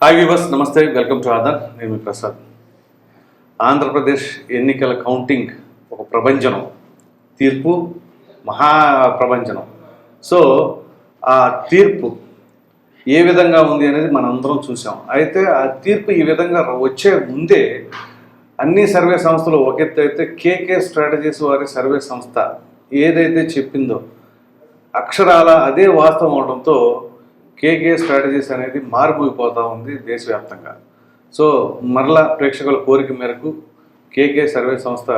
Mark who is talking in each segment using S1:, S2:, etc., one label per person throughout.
S1: Hi viewers, నమస్తే, welcome to Aadan. నేను మీ ప్రసాద్. ఆంధ్రప్రదేశ్ ఎన్నికల కౌంటింగ్ ఒక ప్రభంజనం, తీర్పు మహా ప్రభంజనం. సో ఆ తీర్పు ఏ విధంగా ఉంది అనేది మనందరం చూసాం. అయితే ఆ తీర్పు ఈ విధంగా వచ్చే ముందే అన్ని సర్వే సంస్థలు ఒక ఎత్తు అయితే కేకే స్ట్రాటజీస్ వారి సర్వే సంస్థ ఏదైతే చెప్పిందో అక్షరాల అదే వాస్తవం అవడంతో కేకే స్ట్రాటజీస్ అనేది మారిపోయిపోతూ ఉంది దేశవ్యాప్తంగా. సో మరలా ప్రేక్షకుల కోరిక మేరకు కేకే సర్వే సంస్థ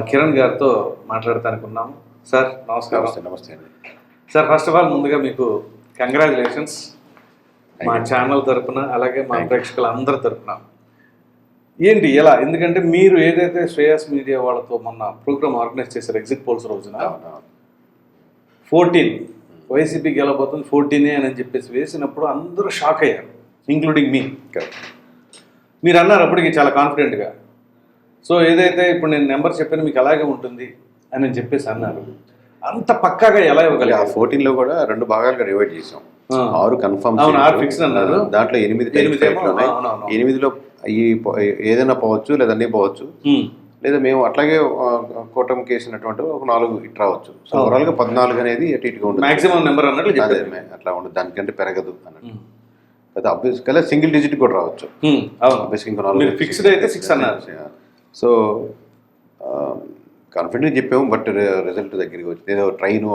S1: కిరణ్ గారితో మాట్లాడటానికి ఉన్నాము. సార్ నమస్కారం.
S2: నమస్తే అండి
S1: సార్, ఫస్ట్ ఆఫ్ ఆల్ ముందుగా మీకు కంగ్రాచులేషన్స్ మా ఛానల్ తరఫున, అలాగే మా ప్రేక్షకుల అందరి తరఫున. ఏంటి ఎలా? ఎందుకంటే మీరు ఏదైతే శ్రేయస్ మీడియా వాళ్ళతో మొన్న ప్రోగ్రామ్ ఆర్గనైజ్ చేశారు ఎగ్జిట్ పోల్స్ రోజున 14 వైసీపీ గెలబోతుంది 14 అని చెప్పేసి వేసినప్పుడు అందరూ షాక్ అయ్యారు, ఇంక్లూడింగ్ మీ. మీరు అన్నారు అప్పటికి చాలా కాన్ఫిడెంట్గా, సో ఏదైతే ఇప్పుడు నేను నెంబర్ చెప్పాను మీకు అలాగే ఉంటుంది అని చెప్పేసి అన్నారు. అంత పక్కాగా ఎలా ఇవ్వగలిగారు?
S2: 14లో కూడా 2 భాగాలుగా డివైడ్ చేసాం. 6 కన్ఫర్మ్,
S1: 6 ఫిక్స్ అన్నారు.
S2: దాంట్లో 8లో ఏదైనా పోవచ్చు లేదా అన్నీ పోవచ్చు, లేదా మేము అట్లాగే కూటమి కేసినటువంటి ఒక 4 ఇటు రావచ్చు. సో ఓవరాల్ గా 14 అనేది అటు ఇటుగా ఉంటుంది.
S1: మాక్సిమం నెంబర్ అన్నట్లు
S2: అట్లా ఉండదు, దానికంటే పెరగదు అన్నట్టు. అయితే అబ్వియస్గా సింగిల్ డిజిట్ కూడా రావచ్చు.
S1: ఫిక్స్డ్ అయితే 6 అన్నారు.
S2: సో కాన్ఫిడెంట్ చెప్పాము, బట్ రిజల్ట్ దగ్గరికి వచ్చింది. ఏదో train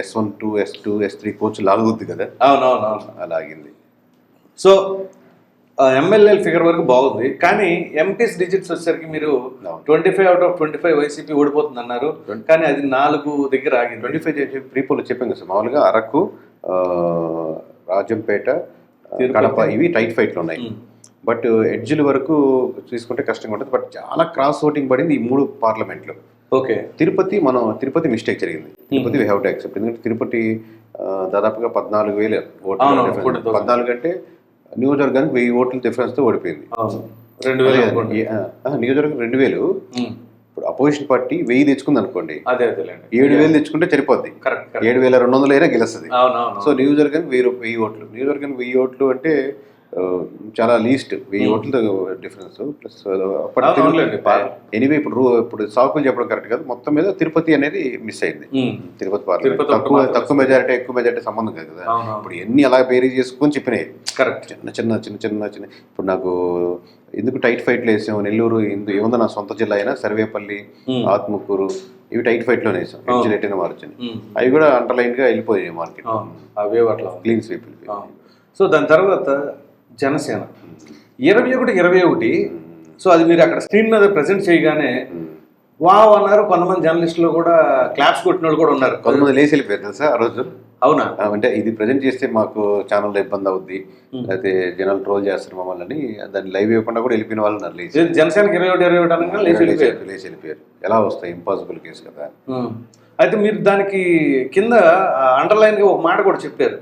S2: S1 2 S2 S3 coach లాగుద్ది కదా, అలాగింది.
S1: సో ఎమ్మెల్యేల ఫిగర్ వరకు బాగుంది, కానీ ఎంపీస్ డిజిట్స్ వచ్చేసరికి మీరు 25 out of 25 వైసీపీ ఓడిపోతుంది అన్నారు, కానీ అది 4 దగ్గర ఆగింది.
S2: 25 ప్రీపోల్ చెప్పాం కదా. మామూలుగా అరకు, రాజంపేట, కడప ఇవి టైట్ ఫైట్లు ఉన్నాయి. బట్ ఎడ్జ్ల వరకు తీసుకుంటే కష్టంగా ఉంటుంది. బట్ చాలా క్రాస్ ఓటింగ్ పడింది ఈ 3 పార్లమెంట్లు.
S1: ఓకే,
S2: తిరుపతి మిస్టేక్ జరిగింది. Tirupati we have to accept. ఎందుకంటే తిరుపతి దాదాపుగా 14,000 ఓట్లు. 14 అంటే నియోజకవర్గానికి 1000 ఓట్ల డిఫరెన్స్ తో ఓడిపోయింది. నియోజకవర్గం 2000. ఇప్పుడు అపోజిషన్ పార్టీ 1000 తెచ్చుకుంది అనుకోండి, 7,000 తెచ్చుకుంటే సరిపోద్ది. 7,200 అయినా గెలుస్తుంది. సో నియోజకవర్గానికి 1000 ఓట్లు. నియోజకవర్గానికి 1000 ఓట్లు అంటే చాలా లీస్ట్ 1000 ఓట్ల డిఫరెన్స్. ప్లస్ ఎనీవే ఇప్పుడు సాకులు చెప్పడం కరెక్ట్ కాదు. మొత్తం మీద తిరుపతి అనేది మిస్ అయింది. తిరుపతి పార్లమెంట్ తక్కువ మెజారిటీ ఎక్కువ మెజారిటీ సంబంధం కాదు కదా. ఇప్పుడు ఎన్ని అలా బేరీ చేసుకొని చెప్పినాయి.
S1: కరెక్ట్.
S2: చిన్న ఇప్పుడు నాకు ఎందుకు టైట్ ఫైట్లు వేసాము. నెల్లూరు ఏముందో నా సొంత జిల్లా అయినా సర్వేపల్లి, ఆత్మకూరు ఇవి టైట్ ఫైట్ లోనే వేసాం. ఎడ్జిలెట్టిన మార్చింది. అవి కూడా అండర్లైన్ గా వెళ్ళిపోయాయి మార్కెట్.
S1: అవే అట్లా క్లీన్ స్వీప్.
S2: సో
S1: దాని తర్వాత జనసేన 21-21. సో అది మీరు అక్కడ స్క్రీన్ మీద ప్రెజెంట్ చేయగానే వావ్ అన్నారు. కొంతమంది జర్నలిస్టులు కూడా క్లాప్స్ కొట్టిన వాళ్ళు కూడా ఉన్నారు.
S2: కొంతమంది లేచి వెళ్ళిపోయారు తెలుసా ఆ రోజు.
S1: అవునా?
S2: అంటే ఇది ప్రజెంట్ చేస్తే మాకు ఛానల్లో ఇబ్బంది అవుద్ది, లేకపోతే జనాలు ట్రోల్ చేస్తారు మమ్మల్ని, దాన్ని లైవ్ ఇవ్వకుండా కూడా వెళ్ళిపోయిన వాళ్ళు ఉన్నారు. లేచి
S1: జనసేనకి 21 అనగా లేచి
S2: వెళ్ళిపోయారు. ఎలా వస్తాయి, ఇంపాసిబుల్ కేసు కదా.
S1: అయితే మీరు దానికి కింద అండర్లైన్ గా ఒక మాట కూడా చెప్పారు,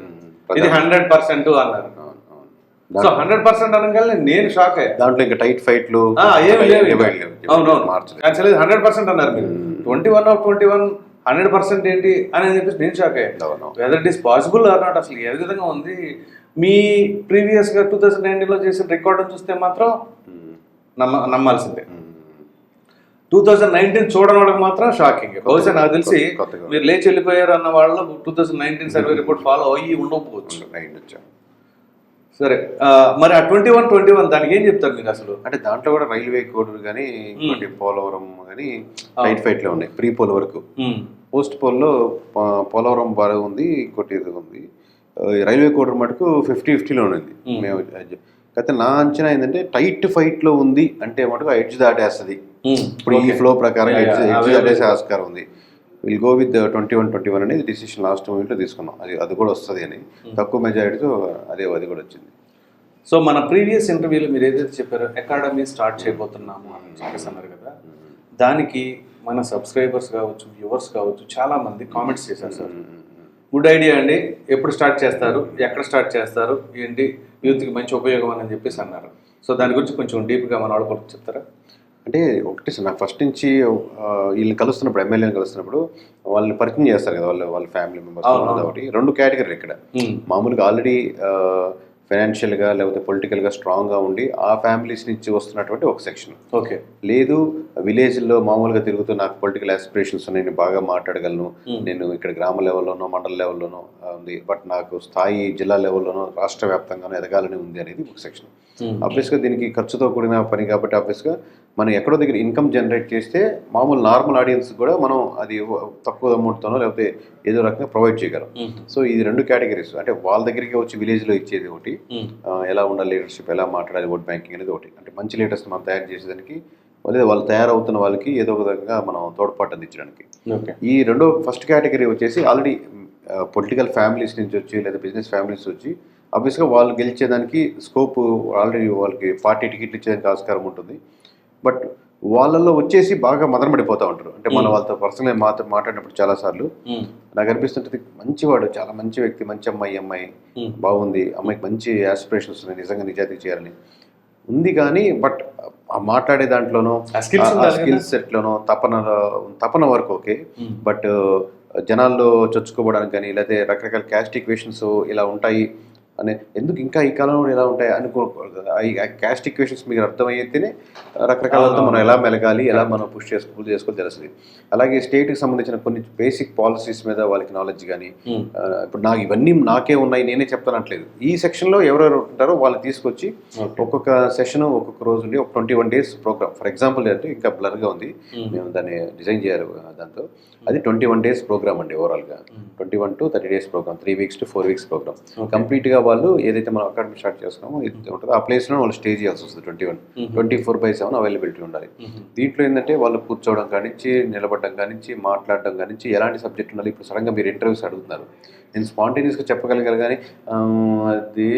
S1: ఇది 100% అన్నారు. సో 100% అనగానే నేను షాక్ అయ్యా.
S2: దాంట్లో ఇంకా టైట్ ఫైట్లు
S1: 100% అన్నారు మీరు. 21 of 21 100% ఏంటి అని చెప్పేసి నేను షాక్ అయ్యా. Whether it is possible are not, అసలు ఏ విధంగా ఉంది? మీ ప్రీవియస్ గా 2019లో చేసిన రికార్డు చూస్తే మాత్రం నమ్మాల్సిందే. 2019 చూడని వాళ్ళకి మాత్రం షాకింగ్. బహుశా నాకు తెలిసి మీరు లేచి వెళ్ళిపోయారు అన్న వాళ్ళు 2019 సర్వే రిపోర్ట్ ఫాలో అయ్యి ఉండకపోవచ్చు. సరే, మరి ఆ 21 దానికి ఏం చెప్తారు మీరు అసలు?
S2: అంటే దాంట్లో కూడా రైల్వే కోడ్ కానీ ఇంకోటి పోలవరం కానీ టైట్ ఫైట్ లో ఉన్నాయి. ప్రీ పోల్ వరకు. పోస్ట్ పోల్లో పోలవరం బాగా ఉంది, ఇంకోటి ఇది ఉంది. రైల్వే కోడ్ మటుకు 50-50లో ఉంది. మేము అయితే నా అంచనా ఏంటంటే టైట్ ఫైట్ లో ఉంది అంటే మటుకు ఎడ్జ్ దాటేస్తుంది. ఇప్పుడు ఈ ఫ్లో ప్రకారం ఎడ్జ్ దాటేసే ఆస్కారం ఉంది. విల్ గో విత్ 21 అనేది డిసిషన్ లాస్ట్ మూమెంట్లో తీసుకున్నాం. అది కూడా వస్తుంది అని తక్కువ మెజారిటీతో అది కూడా వచ్చింది.
S1: సో మన ప్రీవియస్ ఇంటర్వ్యూలో మీరు ఏదైతే చెప్పారో అకాడమీ స్టార్ట్ చేయబోతున్నాము అని చెప్పేసి అన్నారు కదా, దానికి మన సబ్స్క్రైబర్స్ కావచ్చు, వ్యూవర్స్ కావచ్చు, చాలా మంది కామెంట్స్ చేశారు. సార్ గుడ్ ఐడియా అండి, ఎప్పుడు స్టార్ట్ చేస్తారు, ఎక్కడ స్టార్ట్ చేస్తారు, ఏంటి యూత్కి మంచి ఉపయోగం అని చెప్పేసి అన్నారు. సో దాని గురించి కొంచెం డీప్గా మన వాళ్ళు కూడా చెప్తారా?
S2: అంటే ఒకటి సార్, నాకు ఫస్ట్ నుంచి వీళ్ళని కలుస్తున్నప్పుడు, ఎమ్మెల్యేని కలుస్తున్నప్పుడు వాళ్ళని పరిచయం చేస్తారు కదా, వాళ్ళ ఫ్యామిలీ మెంబర్స్. ఒకటి 2 కేటగిరీలు ఇక్కడ. మామూలుగా ఆల్రెడీ ఫైనాన్షియల్గా లేకపోతే పొలిటికల్గా స్ట్రాంగ్గా ఉండి ఆ ఫ్యామిలీస్ నుంచి వస్తున్నటువంటి ఒక సెక్షన్.
S1: ఓకే.
S2: లేదు విలేజ్లో మామూలుగా తిరుగుతూ నాకు పొలిటికల్ ఆస్పిరేషన్స్ ఉన్నాయి, నేను బాగా మాట్లాడగలను, నేను ఇక్కడ గ్రామ లెవెల్లోనో మండల లెవెల్లోనో ఉంది, బట్ నాకు స్థాయి జిల్లా లెవెల్లోనో రాష్ట్ర వ్యాప్తంగానో ఎదగాలని ఉంది అనేది ఒక సెక్షన్. ఆబ్వియస్గా దీనికి ఖర్చుతో కూడిన పని కాబట్టి ఆబ్వియస్గా మనం ఎక్కడో దగ్గర ఇన్కమ్ జనరేట్ చేస్తే మామూలు నార్మల్ ఆడియన్స్ కూడా మనం అది తక్కువ అమౌంట్తోనో లేకపోతే ఏదో రకంగా ప్రొవైడ్ చేయగలం. సో ఇది 2 కేటగిరీస్. అంటే వాళ్ళ దగ్గరికి వచ్చి విలేజ్లో ఇచ్చేది ఒకటి, ఎలా ఉండాలి లీడర్షిప్, ఎలా మాట్లాడాలి ఓట్ బ్యాంకింగ్ అనేది ఒకటి. అంటే మంచి లీడర్స్ మనం తయారు చేసేదానికి, లేదా వాళ్ళు తయారవుతున్న వాళ్ళకి ఏదో ఒక విధంగా మనం తోడ్పాటు అందించడానికి. ఈ ఫస్ట్ కేటగిరీ వచ్చేసి ఆల్రెడీ పొలిటికల్ ఫ్యామిలీస్ నుంచి వచ్చి లేదా బిజినెస్ ఫ్యామిలీస్ వచ్చి ఆబ్వియస్గా వాళ్ళు గెలిచేదానికి స్కోప్ ఆల్రెడీ వాళ్ళకి పార్టీ టికెట్లు ఇచ్చేదానికి ఆస్కారం ఉంటుంది. బట్ వాళ్ళల్లో వచ్చేసి బాగా మదనపడిపోతూ ఉంటారు. అంటే మనం వాళ్ళతో పర్సనల్గా మాట్లాడినప్పుడు చాలాసార్లు నాకు అనిపిస్తుంటుంది, మంచివాడు, చాలా మంచి వ్యక్తి, మంచి అమ్మాయి బాగుంది, అమ్మాయికి మంచి ఆస్పిరేషన్స్ ఉన్నాయి, నిజంగా నిజాయితీ చేయాలని ఉంది, కానీ బట్ ఆ మాట్లాడే దాంట్లోనో స్కిల్ సెట్లోనో తపన వరకు ఓకే, బట్ జనాల్లో చొచ్చుకోవడానికి కానీ లేకపోతే రకరకాల క్యాస్ట్ ఈక్వేషన్స్ ఇలా ఉంటాయి అని, ఎందుకు ఇంకా ఈ కాలంలో ఎలా ఉంటాయి అనుకోకూడదు కదా. ఆ క్యాస్ట్ ఈక్వేషన్స్ మీకు అర్థమయ్యేతేనే రకరకాలతో మనం ఎలా మెలగాలి, ఎలా మనం పుష్ చేసుకోవాలి తెలుస్తుంది. అలాగే స్టేట్కి సంబంధించిన కొన్ని బేసిక్ పాలసీస్ మీద వాళ్ళకి నాలెడ్జ్ కానీ, ఇప్పుడు నాకు ఇవన్నీ నాకే ఉన్నాయి నేనే చెప్తానట్లేదు, ఈ సెక్షన్లో ఎవరెవరు ఉంటారో వాళ్ళు తీసుకొచ్చి ఒక్కొక్క సెషన్ ఒక్కొక్క రోజు ఉండి ఒక 21 days ప్రోగ్రామ్. ఫర్ ఎగ్జాంపుల్ అంటే ఇంకా బ్లర్గా ఉంది, మేము దాన్ని డిజైన్ చేయాలి దాంతో, అది 21 days ప్రోగ్రామ్ అండి. ఓవరాల్గా 21 to 30 days program, 3 weeks to 4 weeks program. కంప్లీట్గా వాళ్ళు ఏదైతే మనం అకాడమీ స్టార్ట్ చేస్తున్నామో ఇది ఉంటుందో ఆ ప్లేస్లో వాళ్ళు స్టే చేయాల్సి వస్తుంది. 24/7 అవైలబిలిటీ ఉండాలి. దీంట్లో ఏంటంటే వాళ్ళు కూర్చోవడం కానించి, నిలబడడం కానించి, మాట్లాడడం కానించి, ఎలాంటి సబ్జెక్ట్ ఉండాలి. ఇప్పుడు సడన్గా మీరు ఇంటర్వ్యూస్ అడుగుతున్నారు, నేను స్పాంటేనియస్గా చెప్పగలగాలి కానీ అది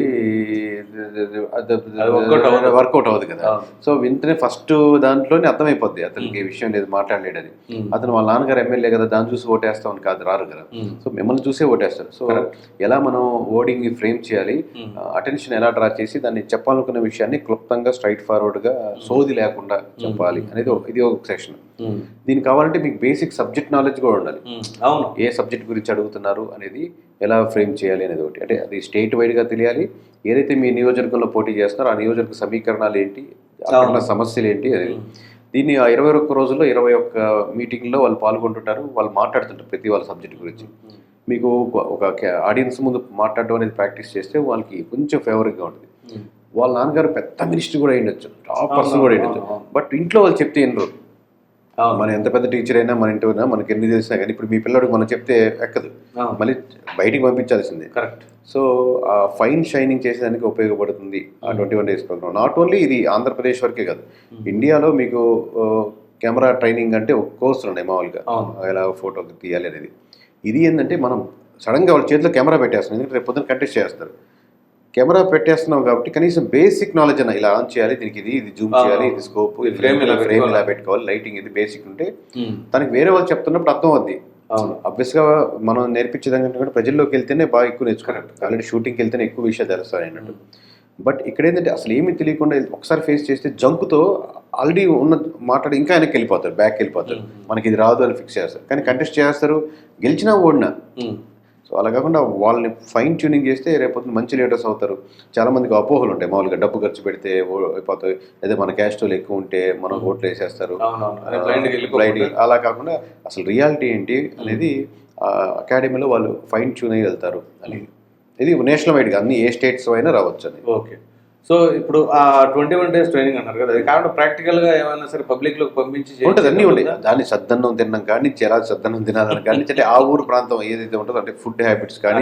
S2: వర్కౌట్ అవ్వదు కదా. సో వెంటనే ఫస్ట్ దాంట్లోనే అర్థమైపోద్ది అతనికి ఈ విషయం లేదు, మాట్లాడలేడని. అతను వాళ్ళ నాన్నగారు ఎమ్మెల్యే కదా, దాన్ని చూసి ఓటేస్తామని కాదు, రారు కదా. సో మిమ్మల్ని చూసే ఓటేస్తారు. సో ఎలా మనం ఓటింగ్ ఫ్రేమ్ చేయాలి, అటెన్షన్ ఎలా డ్రా చేసి దాన్ని చెప్పాలనుకున్న విషయాన్ని క్లుప్తంగా స్ట్రైట్ ఫార్వర్డ్గా సోది లేకుండా చెప్పాలి అనేది ఇది ఒక సెక్షన్. దీనికి కావాలంటే మీకు బేసిక్ సబ్జెక్ట్ నాలెడ్జ్ కూడా ఉండాలి. అవును, ఏ సబ్జెక్ట్ గురించి అడుగుతున్నారు అనేది ఎలా ఫ్రేమ్ చేయాలి అనేది ఒకటి. అంటే అది స్టేట్ వైడ్గా తెలియాలి. ఏదైతే మీ నియోజకవర్గంలో పోటీ చేస్తున్నారో ఆ నియోజకవర్గ సమీకరణాలు ఏంటి, అక్కడ సమస్యలు ఏంటి అనేది. దీన్ని ఆ 21 రోజుల్లో 21 మీటింగ్లో వాళ్ళు పాల్గొంటుంటారు, వాళ్ళు మాట్లాడుతుంటారు ప్రతి వాళ్ళ సబ్జెక్ట్ గురించి. మీకు ఒక ఆడియన్స్ ముందు మాట్లాడడం అనేది ప్రాక్టీస్ చేస్తే వాళ్ళకి కొంచెం ఫేవర్గా ఉంటుంది. వాళ్ళ నాన్నగారు పెద్ద మినిస్టర్ కూడా అయ్యుండొచ్చు, టాప్ పర్సన్ కూడా అయ్యుండొచ్చు, బట్ ఇంట్లో వాళ్ళు చెప్తే ఎన్నో, మన ఎంత పెద్ద టీచర్ అయినా మన ఇంటి అయినా మనకి ఎన్ని తెలిసినా కానీ ఇప్పుడు మీ పిల్లడికి మనం చెప్తే ఎక్కదు, మళ్ళీ బయటికి పంపించాల్సిందే. కరెక్ట్. సో ఆ ఫైన్ షైనింగ్ చేసేదానికి ఉపయోగపడుతుంది ఆ 21 days ప్రోగ్రామ్. నాట్ ఓన్లీ ఇది ఆంధ్రప్రదేశ్ వరకే కాదు, ఇండియాలో మీకు కెమెరా ట్రైనింగ్ అంటే ఒక కోర్సులు ఉన్నాయి మామూలుగా, ఎలా ఫోటో తీయాలి అనేది. ఇది ఏంటంటే మనం సడన్గా వాళ్ళ చేతిలో కెమెరా పెట్టేస్తున్నాం, ఎందుకంటే రేపు పొద్దున కంటెస్ట్ చేస్తారు. కెమెరా పెట్టేస్తున్నాం కాబట్టి కనీసం బేసిక్ నాలెడ్జ్ అన్న, ఇలా ఆన్ చేయాలి, దీనికి ఇది జూమ్ చేయాలి, ఇది స్కోప్, ఇది ఫ్రేమ్ ఇలా పెట్టుకోవాలి, లైటింగ్, ఇది బేసిక్ ఉంటే తనకి వేరే వాళ్ళు చెప్తున్నప్పుడు అర్థం అవుద్ది. ఆబ్వియస్గా మనం నేర్పించేదానికంటే కూడా ప్రజల్లోకి వెళ్తేనే బాగా ఎక్కువ నేర్చుకున్నట్టు, ఆల్రెడీ షూటింగ్కి వెళ్తేనే ఎక్కువ విషయాలు తెలుస్తాయి అన్నట్టు. బట్ ఇక్కడ ఏంటంటే అసలు ఏమీ తెలియకుండా ఒకసారి ఫేస్ చేస్తే జంకుతో ఆల్రెడీ ఉన్న మాట్లాడి ఇంకా వెనక్కి వెళ్ళిపోతారు, బ్యాక్ వెళ్ళిపోతారు, మనకి ఇది రాదు అని ఫిక్స్ చేస్తారు. కానీ కంటెస్ట్ చేస్తారు, గెలిచినా ఓడినా. సో అలా కాకుండా వాళ్ళని ఫైన్ ట్యూనింగ్ చేస్తే రేపొద్దున మంచి లీడర్స్ అవుతారు. చాలామందికి అపోహలు ఉంటాయి, మామూలుగా డబ్బు ఖర్చు పెడితే అయిపోతాయి, లేదా మన క్యాస్టోలు ఎక్కువ ఉంటే మనం ఓట్లు వేసేస్తారు, అలా కాకుండా అసలు రియాలిటీ ఏంటి అనేది అకాడమీలో వాళ్ళు ఫైన్ ట్యూన్ అయ్యి వెళ్తారు అని. ఇది నేషనల్ వైడ్గా అన్ని ఏ స్టేట్స్ అయినా రావచ్చు అని.
S1: ఓకే. సో ఇప్పుడు ఆ 21 days ట్రైనింగ్ అన్నారు కదా, అది కాకుండా ప్రాక్టికల్గా ఏమైనా సరే పబ్లిక్లోకి పంపించి
S2: ఉంటుంది, అన్నీ ఉంటాయి. దాన్ని సద్దన్నం తినడం కానీ ఎలా సద్దన్నం తినాలని కానీ, అంటే ఆ ఊరు ప్రాంతం ఏదైతే ఉంటుందో అంటే ఫుడ్ హ్యాబిట్స్ కానీ,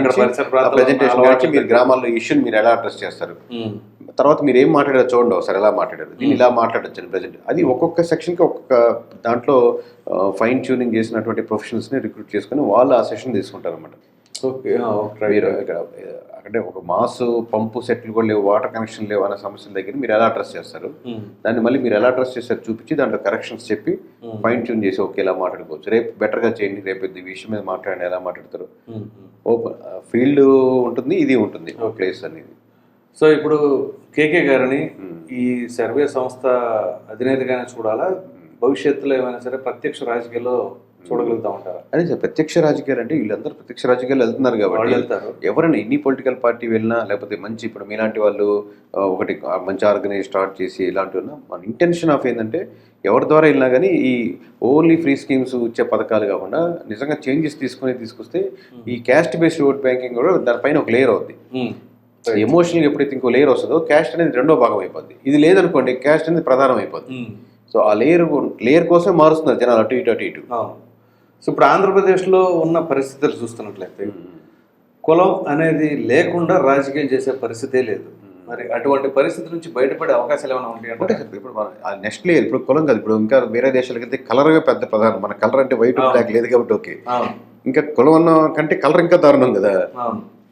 S2: ప్రెజెంటేషన్ కానీ, మీరు గ్రామాల్లో ఇష్యూని మీరు ఎలా అడ్రస్ చేస్తారు, తర్వాత మీరు ఏం మాట్లాడారో చూడండి ఒకసారి, ఎలా మాట్లాడారు, దీన్ని ఇలా మాట్లాడచ్చు ప్రజెంట్. అది ఒక్కొక్క సెక్షన్కి ఒక్కొక్క దాంట్లో ఫైన్ ట్యూనింగ్ చేసినటువంటి ప్రొఫెషనల్స్ని రిక్రూట్ చేసుకుని వాళ్ళు ఆ సెషన్ తీసుకుంటారు అన్నమాట. మీరు అంటే ఒక మాస్ పంపు సెట్లు కూడా లేవు, వాటర్ కనెక్షన్ లేవు అనే సమస్యల దగ్గర మీరు ఎలా అడ్రస్ చేస్తారు, దాన్ని మళ్ళీ మీరు ఎలా అడ్రస్ చేస్తారు చూపించి దాంట్లో కరెక్షన్స్ చెప్పి ఫైన్ ట్యూన్ చేసి ఓకే ఇలా మాట్లాడుకోవచ్చు, రేపు బెటర్గా చేయండి, రేపు ఈ విషయం మీద మాట్లాడండి, ఎలా మాట్లాడతారు. ఓపెన్ ఫీల్డ్ ఉంటుంది, ఇది ఉంటుంది ప్లేస్ అనేది.
S1: సో ఇప్పుడు కేకే గారిని ఈ సర్వే సంస్థ అధినేతగానే చూడాలా, భవిష్యత్తులో ఏమైనా సరే ప్రత్యక్ష రాజకీయాల్లో చూడగలుగుతా ఉంటారు.
S2: అదే సార్, ప్రత్యక్ష రాజకీయాలు అంటే వీళ్ళందరూ ప్రత్యక్ష రాజకీయాలు వెళ్తున్నారు కాబట్టి ఎవరైనా ఎన్ని పొలిటికల్ పార్టీ వెళ్ళినా లేకపోతే మంచి ఇప్పుడు మీలాంటి వాళ్ళు ఒకటి మంచి ఆర్గనైజ్ స్టార్ట్ చేసి ఇలాంటి మన ఇంటెన్షన్ ఆఫ్ ఏంటంటే ఎవరి ద్వారా వెళ్ళినా కానీ ఈ ఓన్లీ ఫ్రీ స్కీమ్స్ ఇచ్చే పథకాలు కాకుండా నిజంగా చేంజెస్ తీసుకొస్తే ఈ క్యాస్ట్ బేస్డ్ ఓట్ బ్యాంకింగ్ కూడా దానిపైన ఒక లేయర్ అవుద్ది. ఎమోషనల్ ఎప్పుడైతే ఇంకో లేయర్ వస్తుందో క్యాస్ట్ అనేది రెండో భాగం అయిపోద్ది. ఇది లేదనుకోండి క్యాస్ట్ అనేది ప్రధానం అయిపోద్ది. సో ఆ లేయర్ కోసం మారుస్తున్నారు జనాలు అటు ఇటు.
S1: సో ఇప్పుడు ఆంధ్రప్రదేశ్లో ఉన్న పరిస్థితులు చూస్తున్నట్లయితే కులం అనేది లేకుండా రాజకీయం చేసే పరిస్థితే లేదు. మరి అటువంటి పరిస్థితి నుంచి బయటపడే అవకాశాలు ఏమైనా ఉంటాయి అంటే
S2: ఇప్పుడు నెక్స్ట్ లేయర్ ఇప్పుడు కులం కాదు. ఇప్పుడు ఇంకా వేరే దేశాలకు వెళ్తే కలర్గా పెద్ద ప్రధానం. మన కలర్ అంటే వైట్ బ్లాక్ లేదు కాబట్టి ఓకే. ఇంకా కులం అన్న కంటే కలర్ ఇంకా దారుణం కదా.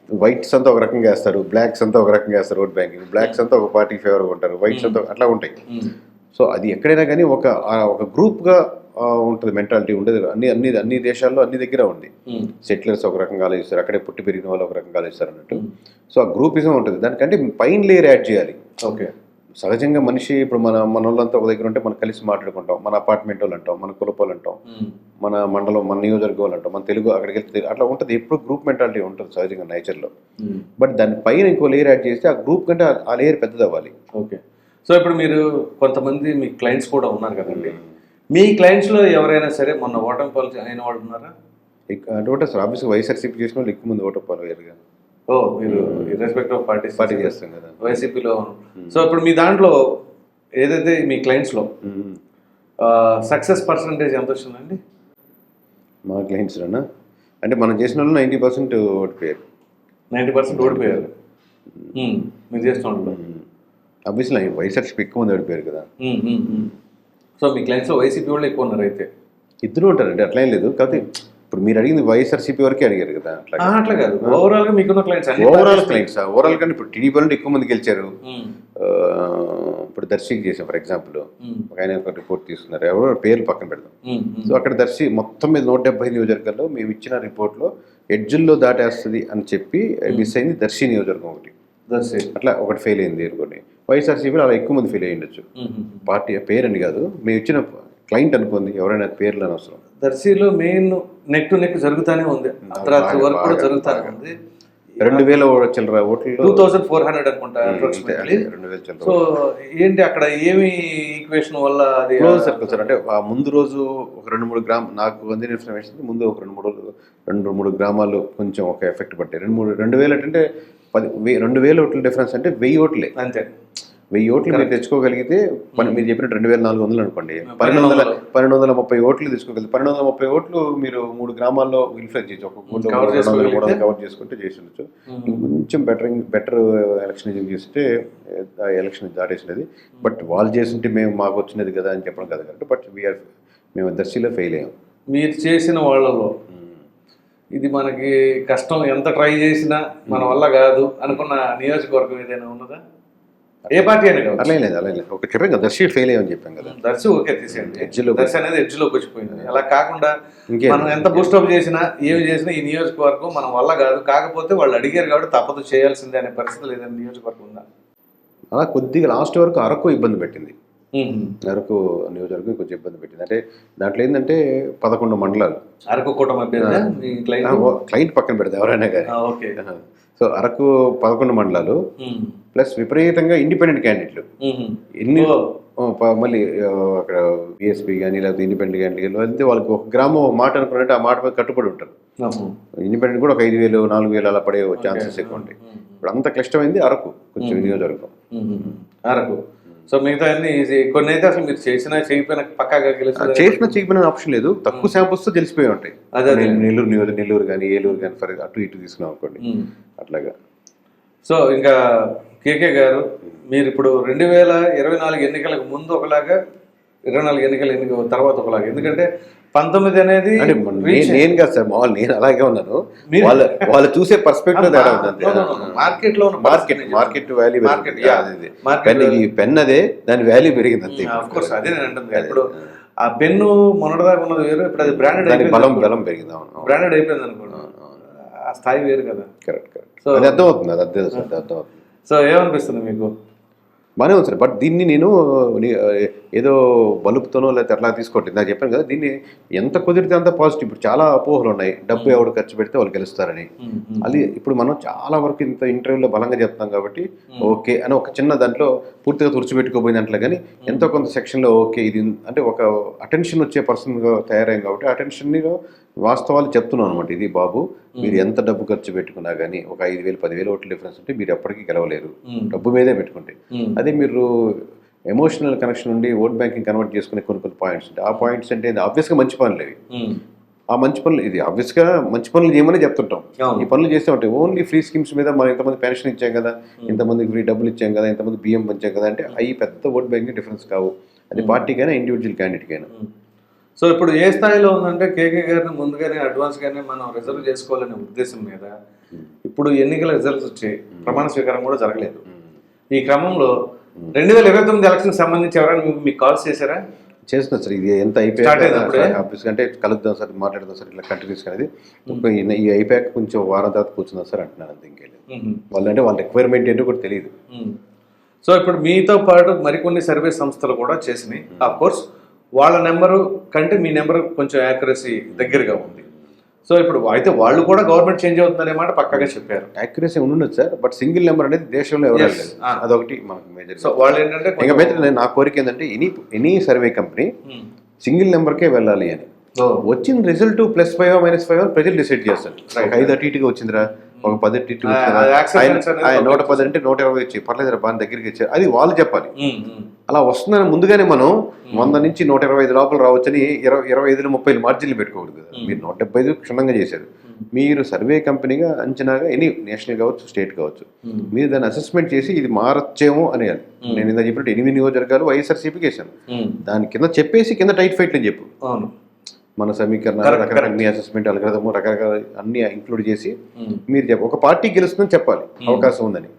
S2: వైట్స్ అంతా ఒక రకంగా వేస్తారు, బ్లాక్స్ అంతా ఒక రకంగా వేస్తారు ఓట్ బ్యాంకింగ్. బ్లాక్స్ అంతా ఒక పార్టీ ఫేవర్గా ఉంటారు, వైట్స్ అంతా అట్లా ఉంటాయి. సో అది ఎక్కడైనా కానీ ఒక గ్రూప్గా ఉంటుంది, మెంటాలిటీ ఉండదు. అన్ని దేశాల్లో అన్ని దగ్గర ఉంది. సెటిలర్స్ ఒక రకంగా ఆలోచిస్తారు, అక్కడే పుట్టి పెరిగిన వాళ్ళు ఒక రకంగా ఆలోచిస్తారు అన్నట్టు. సో ఆ గ్రూపిజం ఉంటుంది. దానికంటే పైన లేయర్ యాడ్ చేయాలి.
S1: ఓకే,
S2: సహజంగా మనిషి ఇప్పుడు మన వాళ్ళంతా ఒక దగ్గర ఉంటే మనం కలిసి మాట్లాడుకుంటాం. మన అపార్ట్మెంట్ వాళ్ళు అంటాం, మన కులపోలు అంటాం, మన మండలం, మన నియోజకవర్గం అంటాం, మన తెలుగు అక్కడికి వెళ్తే అట్లా ఉంటుంది. ఎప్పుడు గ్రూప్ మెంటాలిటీ ఉంటుంది సహజంగా నేచర్లో. బట్ దాని పైన ఇంకో లేయర్ యాడ్ చేస్తే ఆ గ్రూప్ కంటే ఆ లేయర్ పెద్దది అవ్వాలి.
S1: ఓకే. సో ఇప్పుడు మీరు కొంతమంది మీ క్లయింట్స్ కూడా ఉన్నారు కదండి, మీ క్లయింట్స్లో ఎవరైనా సరే మొన్న ఓటమి పాలు అయిన వాళ్ళు ఉన్నారా?
S2: అంటే సార్ ఆఫీస్కి వైఎస్ఆర్సీపీ చేసిన వాళ్ళు ఎక్కువ మంది ఓటర్ పాలు అయ్యారుగా.
S1: ఓ, మీరు ఇర్రెస్పెక్ట్ ఆఫ్ పార్టీ
S2: చేస్తాం కదా
S1: వైసీపీలో. సో ఇప్పుడు మీ దాంట్లో ఏదైతే మీ క్లయింట్స్లో సక్సెస్ పర్సంటేజ్ ఎంత వచ్చిందండి?
S2: మా క్లయింట్స్లోనా అంటే మనం చేసిన వాళ్ళు 90% ఓడిపోయారు.
S1: 90% ఓడిపోయారు మీరు చేసిన వాళ్ళు.
S2: ఆబ్వియస్లీ వైఎస్ఆర్సీపీ ఎక్కువ మంది ఓడిపోయారు కదా.
S1: సో మీ క్లయింట్స్లో వైసీపీ వాళ్ళు ఎక్కువ ఉన్నారు అయితే?
S2: ఇద్దరు ఉంటారండి, అట్లా ఏం లేదు. కాకపోతే ఇప్పుడు మీరు అడిగింది వైఎస్ఆర్సీపీ వరకే అడిగారు కదా.
S1: అట్లా కాదు, ఓవరాల్ గా మీకున్న క్లయింట్స్
S2: ఓవరాల్ గా ఇప్పుడు టీడీపీ వాళ్ళు ఎక్కువ మంది గెలిచారు. ఇప్పుడు దర్శికి చేసాం ఫర్ ఎగ్జాంపుల్, ఒక ఆయన ఒక రిపోర్ట్ తీసుకున్నారు, ఎవరో పేర్లు పక్కన పెడదాం. సో అక్కడ దర్శి మొత్తం మీద 170 నియోజకవర్గాల్లో మేము ఇచ్చిన రిపోర్ట్లో ఎడ్జిల్లో దాటేస్తుంది అని చెప్పి మిస్ అయింది దర్శి నియోజకవర్గం ఒకటి. అట్లా ఒకటి ఫెయిల్ అయింది అనుకోండి. వైఎస్ఆర్సీపీలో అలా ఎక్కువ మంది ఫెయిల్ అయ్యి ఉండొచ్చు. పార్టీ పేరని కాదు, మేము ఇచ్చిన క్లయింట్ అనుకోండి, ఎవరైనా పేర్లు అని అవసరం.
S1: దర్శిలో మెయిన్ నెక్ టు నెక్ జరుగుతానే ఉంది, అర్ధరాత్రి వరకు కూడా జరుగుతానే ఉంది.
S2: 2000 చిల్లర ఓట్లు,
S1: 2400 అనుకుంటా అప్రాక్సిమేట్లీ.
S2: 2000 చిల్లర.
S1: సో ఏంటి అక్కడ ఏమి ఈక్వేషన్ వల్ల అది
S2: క్లోజ్ సర్కిల్ సార్. అంటే ఆ ముందు రోజు ఒక 2-3 గ్రామాలు నాకు అందిన ఇన్ఫర్మేషన్ ముందు ఒక 2-3 గ్రామాలు కొంచెం ఒక ఎఫెక్ట్ పట్టాయి. 2000 అంటే 2000 ఓట్ల డిఫరెన్స్ అంటే 1000 ఓట్లే అంతే. 1000 ఓట్లు మీరు తెచ్చుకోగలిగితే మీరు చెప్పినట్టు 2400 అనుకోండి, 1230 ఓట్లు తెచ్చుకోగలిగితే 1230 ఓట్లు మీరు 3 గ్రామాల్లో ఇన్ఫ్లుయెన్స్ చేయొచ్చు. ఒక్కొక్క 300 కవర్ చేసుకుంటే చేసి ఉండొచ్చు. కొంచెం బెటర్ ఎలక్షన్ చేస్తే ఎలక్షన్ దాటేసినది. బట్ వాళ్ళు చేస్తుంటే మాకు వచ్చినది కదా అని చెప్పడం కదా కరెక్ట్. బట్ మేము దర్శిలో ఫెయిల్ అయ్యాం.
S1: మీరు చేసిన వాళ్ళలో ఇది మనకి కష్టం, ఎంత ట్రై చేసినా మన వల్ల కాదు అనుకున్న నియోజకవర్గం ఏదైనా ఉన్నదా? ఏ పార్టీ అయినా కాదు,
S2: అలా లేదు. ఒక చెప్పాం కదా దర్శి ఫెయిల్ అయ్యామని చెప్పాం కదా.
S1: దర్శి ఓకే తీసేయండి, దర్శి అనేది ఎడ్జ్లోకి వచ్చిపోయింది. అలా కాకుండా మనం ఎంత బూస్టప్ చేసినా ఏమి చేసినా ఈ నియోజకవర్గం మన వల్ల కాదు, కాకపోతే వాళ్ళు అడిగారు కాబట్టి తప్పదు చేయాల్సిందే అనే పరిస్థితులు ఏదైనా నియోజకవర్గం ఉందా?
S2: అలా కొద్దిగా లాస్ట్ వరకు అరకు ఇబ్బంది పెట్టింది. అరకు నియోజకవర్గం కొంచెం ఇబ్బంది పెట్టింది. అంటే దాంట్లో ఏంటంటే 11 మండలాలు.
S1: అరకు కూటమి
S2: క్లయింట్ పక్కన పెడితే ఎవరైనా కానీ. సో అరకు 11 మండలాలు ప్లస్ విపరీతంగా ఇండిపెండెంట్ క్యాండిడేట్లు. ఎన్ని మళ్ళీ అక్కడ బిఎస్పీ కానీ లేకపోతే ఇండిపెండెంట్ క్యాండిడేట్లు వెళ్తే వాళ్ళకి ఒక గ్రామం మాట అనుకున్నట్టు ఆ మాట మీద కట్టుబడి ఉంటారు. ఇండిపెండెంట్ కూడా ఒక 5000, 4000 అలా పడే ఛాన్సెస్ ఎక్కువ ఉంటాయి. ఇప్పుడు అంత క్లిష్టమైంది అరకు కొంచెం నియోజకవర్గం.
S1: అరకు. సో మిగతా అన్ని కొన్ని అయితే అసలు మీరు చేయకపోయినా పక్కాగా
S2: చేయకపోయిన ఆప్షన్ లేదు. తక్కువ శాంపుల్స్తో తెలిసిపోయి ఉంటాయి. అదే నెల్లూరు కానీ ఏలూరు కానీ ఫర్ అటు ఇటు తీసుకున్నాం అనుకోండి అట్లాగా.
S1: సో ఇంకా కేకే గారు, మీరు ఇప్పుడు 2024 ఎన్నికలకు ముందు ఒకలాగా, 24 ఎన్నికల తర్వాత ఒకలాగా, ఎందుకంటే 19 అనేది
S2: నేను కాదు సార్, మామూలు నేను అలాగే ఉన్నాను. వాళ్ళు చూసే పర్స్పెక్టివ్ తేడా ఉంది. మార్కెట్ వాల్యూ పెన్ అదే, దాని వాల్యూ పెరిగింది అంతే.
S1: అదే నేను అంటుంది. ఇప్పుడు ఆ పెన్ను మొన్నటిదాకా ఉన్నది వేరు, ఇప్పుడు అది బ్రాండెడ్
S2: బలం పెరిగింది.
S1: బ్రాండెడ్ అయిపోయింది అనుకోండి, ఆ స్థాయి వేరు కదా.
S2: కరెక్ట్. సో అది అర్థమవుతుంది.
S1: సో ఏమనిపిస్తుంది మీకు?
S2: బాగానే ఉంది సార్. బట్ దీన్ని నేను ఏదో బలుపుతోనో లేకపోతే అట్లా తీసుకోవట్లేదు. నాకు చెప్పాను కదా, దీన్ని ఎంత కుదిరితే అంత పాజిటివ్. ఇప్పుడు చాలా అపోహలు ఉన్నాయి, డబ్బు ఎవడు ఖర్చు పెడితే వాళ్ళు గెలుస్తారని. అది ఇప్పుడు మనం చాలా వరకు ఇంత ఇంటర్వ్యూలో బలంగా చెప్తాం కాబట్టి ఓకే అని ఒక చిన్న దాంట్లో పూర్తిగా తుడిచిపెట్టుకోపోయింది అంటలే, కానీ ఎంతో కొంత సెక్షన్లో ఓకే ఇది అంటే ఒక అటెన్షన్ వచ్చే పర్సన్గా తయారైంది కాబట్టి అటెన్షన్ని వాస్తవాలు చెప్తున్నాను అనమాట. ఇది బాబు, మీరు ఎంత డబ్బు ఖర్చు పెట్టుకున్నా కానీ ఒక 5,000 10,000 ఓట్ల డిఫరెన్స్ ఉంటే మీరు ఎప్పటికీ గెలవలేరు డబ్బు మీదే పెట్టుకుంటే. అదే మీరు ఎమోషనల్ కనెక్షన్ నుండి ఓట్ బ్యాంకింగ్ కన్వర్ట్ చేసుకునే కొన్ని పాయింట్స్ ఉంటాయి. ఆ పాయింట్స్ అంటే ఆబ్వియస్గా మంచి పనులు అవి. ఆ మంచి పనులు ఇది ఆబ్వియస్గా మంచి పనులు చేయమని చెప్తుంటాం. ఈ పనులు చేస్తే ఉంటాయి. ఓన్లీ ఫ్రీ స్కీమ్స్ మీద మనం ఇంతమంది పెన్షన్ ఇచ్చాం కదా, ఇంతమందికి ఫ్రీ డబ్బులు ఇచ్చాం కదా, ఇంతమంది బియ్యం పంచాం కదా అంటే అవి పెద్ద ఓట్ బ్యాంకింగ్ డిఫరెన్స్ కావు. అది పార్టీకైనా ఇండివిజువల్ క్యాండిడేట్కైనా.
S1: సో ఇప్పుడు ఏ స్థాయిలో ఉందంటే కేకే గారిని ముందుగానే అడ్వాన్స్గానే మనం రిజర్వ్ చేసుకోవాలనే ఉద్దేశం మీద ఇప్పుడు ఎన్నికల రిజల్ట్స్ వచ్చాయి, ప్రమాణ స్వీకారం కూడా జరగలేదు. ఈ క్రమంలో 2029 ఎలక్షన్ సంబంధించి ఎవరైనా మీకు కాల్స్ చేశారా?
S2: చేస్తున్నా సార్. ఇది ఎంత అయిపోయాక అంటే కలుద్దాం సార్, మాట్లాడదాం సార్, ఇట్లా కంటిన్యూస్ అనేది ఈ అయిపోయాక కొంచెం వారం తర్వాత కూర్చుందాం సార్ అంటున్నాను. అంత ఇంకేం లేదు. వాళ్ళంటే వాళ్ళ రిక్వైర్మెంట్ ఏంటో కూడా తెలియదు.
S1: సో ఇప్పుడు మీతో పాటు మరికొన్ని సర్వే సంస్థలు కూడా చేసినాయి. ఆఫ్ కోర్స్ వాళ్ళ నెంబరు కంటే మీ నెంబర్ కొంచెం యాక్యురసీ దగ్గరగా ఉంది. సో ఇప్పుడు అయితే వాళ్ళు కూడా గవర్నమెంట్ చేంజ్ అవుతుందనే మాట పక్కగా చెప్పారు.
S2: యాక్యురసీ ఉండొచ్చు సార్, బట్ సింగిల్ నెంబర్ అనేది దేశంలో ఎవరు లేదు. అదొకటి మనకు మేజర్.
S1: సో వాళ్ళు ఏంటంటే
S2: ఇంకా నా కోరిక ఏంటంటే ఎనీ సర్వే కంపెనీ సింగిల్ నెంబర్కే వెళ్ళాలి అని. వచ్చిన రిజల్ట్ +5 -5 ప్రజలు డిసైడ్ చేస్తారు. 5 అటు ఇటుగా వచ్చిందిరా, ఒక 10 అటు ఇటు 110 అంటే 120 వచ్చి పర్లేదు బాగా దగ్గరికి వచ్చారు, అది వాళ్ళు చెప్పాలి. అలా వస్తుందని ముందుగానే మనం 100 నుంచి 125 లోపల రావచ్చని 25 30 మార్జిన్లు పెట్టుకోకూడదు కదా. మీరు 175 క్షుణ్ణంగా చేశారు. మీరు సర్వే కంపెనీగా అంచనాగా ఎనీ నేషనల్ కావచ్చు, స్టేట్ కావచ్చు, మీరు దాన్ని అసెస్మెంట్ చేసి ఇది మారచ్చేమో అనేయాలి. నేను ఇంత చెప్పినట్టు 8 నియోజకవర్గాలు వైఎస్ఆర్సీపీకి వేసాను. దాని కింద చెప్పేసి కింద టైట్ ఫైట్లు చెప్పు. మన సమీకరణాలు రకరకాల అన్ని అసెస్మెంట్ అల్గోరిథం రకరకాల అన్ని ఇంక్లూడ్ చేసి మీరు ఒక పార్టీ గెలుస్తుందని చెప్పాలి, అవకాశం ఉందని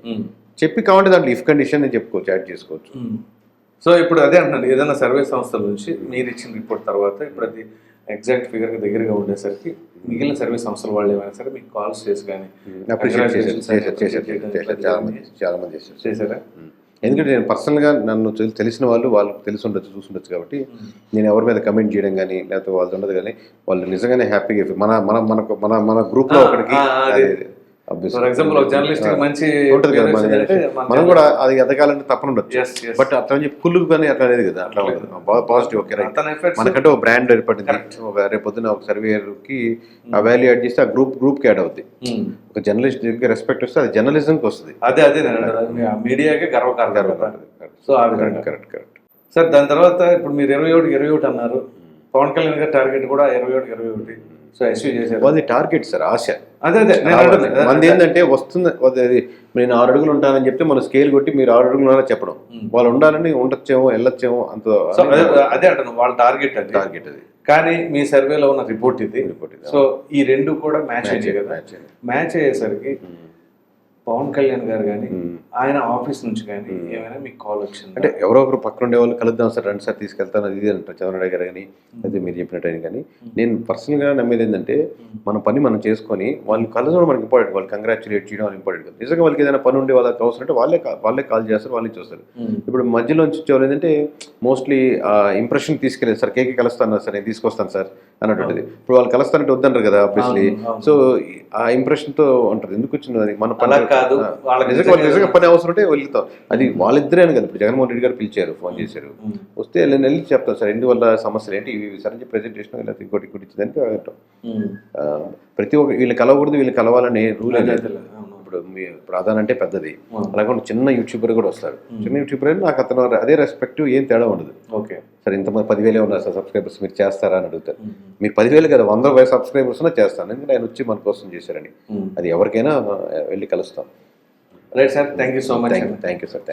S2: చెప్పి కావాలంటే దాంట్లో ఇఫ్ కండిషన్ అని చెప్పుకోవచ్చు, యాడ్ చేసుకోవచ్చు.
S1: సో ఇప్పుడు అదే అంటున్నాను, ఏదైనా సర్వే సంస్థల నుంచి మీరు ఇచ్చిన రిపోర్ట్ తర్వాత ఇప్పుడు అది ఎగ్జాక్ట్ ఫిగర్కి దగ్గరగా ఉండేసరికి మిగిలిన సర్వే సంస్థల వాళ్ళు ఏమైనా సరే మీకు కాల్స్ చేసి కానీ
S2: చాలా మంది
S1: చేశారా?
S2: ఎందుకంటే నేను పర్సనల్గా నన్ను తెలిసిన వాళ్ళకి తెలిసి ఉండొచ్చు, చూసుండొచ్చు కాబట్టి నేను ఎవరి మీద కమెంట్ చేయడం కానీ లేకపోతే వాళ్ళది ఉండదు. కానీ వాళ్ళు నిజంగానే హ్యాపీగా మన గ్రూప్లో ఒకటికి
S1: ఉంటుంది
S2: కదా, మనం కూడా అది ఎదగాలంటే తప్పన ఉండొచ్చు. బట్ అట్లా చెప్పి కుళ్ళు కానీ అట్లా అనేది కదా, అట్లా ఉండదు. పాజిటివ్ ఓకే రైట్, మనకంటే ఒక బ్రాండ్ ఏర్పడింది. ఒక రేపొద్దున ఒక సర్వేయర్కి ఆ వాల్యూ యాడ్ చేస్తే ఆ గ్రూప్కి యాడ్ అవుతుంది. ఒక జర్నలిస్ట్ రెస్పెక్ట్ వస్తే అది జర్నలిజంకి వస్తుంది.
S1: అదే మీడియాకి గర్వకారణం. So
S2: correct.
S1: సార్ దాని తర్వాత ఇప్పుడు మీరు 21 అన్నారు. పవన్ కళ్యాణ్ గారి టార్గెట్ కూడా 21. సో అచీవ్ చేశారు.
S2: వాళ్ళది టార్గెట్ సార్, ఆశ.
S1: అదే
S2: మనది ఏంటంటే వస్తుంది, నేను 6 అడుగులు ఉంటానని చెప్తే మనం స్కేల్ కొట్టి మీరు 6 అడుగులు చెప్పడం, వాళ్ళు ఉండాలని ఉండొచ్చేమో వెళ్ళొచ్చేమో అంత.
S1: అదే అంటాను, వాళ్ళ టార్గెట్ అది. కానీ మీ సర్వేలో ఉన్న రిపోర్ట్ ఇది. సో ఈ రెండు కూడా మ్యాచ్ అయ్యాయి కదా. మ్యాచ్ అయ్యేసరికి పవన్ కళ్యాణ్ గారు కానీ ఆయన ఆఫీస్ నుంచి కానీ ఏమైనా మీకు కాల్ వచ్చింది?
S2: అంటే ఎవరో ఒకరు పక్కన ఉండే వాళ్ళు కలుద్దాం సార్, రండి సార్ తీసుకెళ్తాను అది ఇది అంటారు చంద్రబాబు గారు కానీ అయితే మీరు చెప్పినట్టు. కానీ నేను పర్సనల్గా నమ్మేది ఏంటంటే మన పని మనం చేసుకొని వాళ్ళు కలవడం మనకి ఇంపార్టెంట్. వాళ్ళు కంగ్రాచులేట్ చేయడం వాళ్ళు ఇంపార్టెంట్ కదా. నిజంగా వాళ్ళకి ఏదైనా పని ఉండే వాళ్ళకి అవసరం అంటే వాళ్ళే కాల్ చేస్తారు, వాళ్ళే చూస్తారు. ఇప్పుడు మధ్యలో వచ్చేవాళ్ళు ఏంటంటే మోస్ట్లీ ఇంప్రెషన్ తీసుకెళ్ళేది సార్, కేకే కలుస్తాను సార్, నేను తీసుకొస్తాను సార్ అన్నటువంటిది. ఇప్పుడు వాళ్ళు కలుస్తానంటే వద్దంటారు కదా ఆబ్వియస్లీ. సో ఆ ఇంప్రెషన్తో ఉంటుంది. ఎందుకు వచ్చింది మన పని
S1: కాదు,
S2: నిజంగా పని అవసరం ఉంటే వెళ్తాం. అది వాళ్ళిద్దరే అని కదా. ఇప్పుడు జగన్మోహన్ రెడ్డి గారు పిలిచారు, ఫోన్ చేశారు, వస్తే నేను వెళ్ళి చెప్తాను సార్ ఎందువల్ల సమస్యలు ఏంటి ఇవి సార్ అని ప్రెజెంటేషన్ లేకపోతే ఇంకోటి ఇచ్చేదానికి అంటాం. ప్రతి ఒక్క వీళ్ళు కలవకూడదు వీళ్ళు కలవాలనే రూల్ అనేది. ఇప్పుడు అదానంటే పెద్దది, అలాగే చిన్న యూట్యూబర్ కూడా వస్తారు. చిన్న యూట్యూబర్ అని నాకు అతను అదే రెస్పెక్ట్, ఏం తేడా ఉండదు.
S1: ఓకే సార్
S2: ఇంతమంది 10,000 ఉన్నారు సార్ సబ్స్క్రైబర్స్, మీరు చేస్తారా అని అడుగుతారు. మీరు 10,000 కదా 100 సబ్స్క్రైబర్స్ ఉన్నా చేస్తాను, ఎందుకంటే ఆయన వచ్చి మన కోసం చేశారని. అది ఎవరికైనా వెళ్ళి కలుస్తాం.
S1: Right sir, thank you so much.
S2: Thank you sir.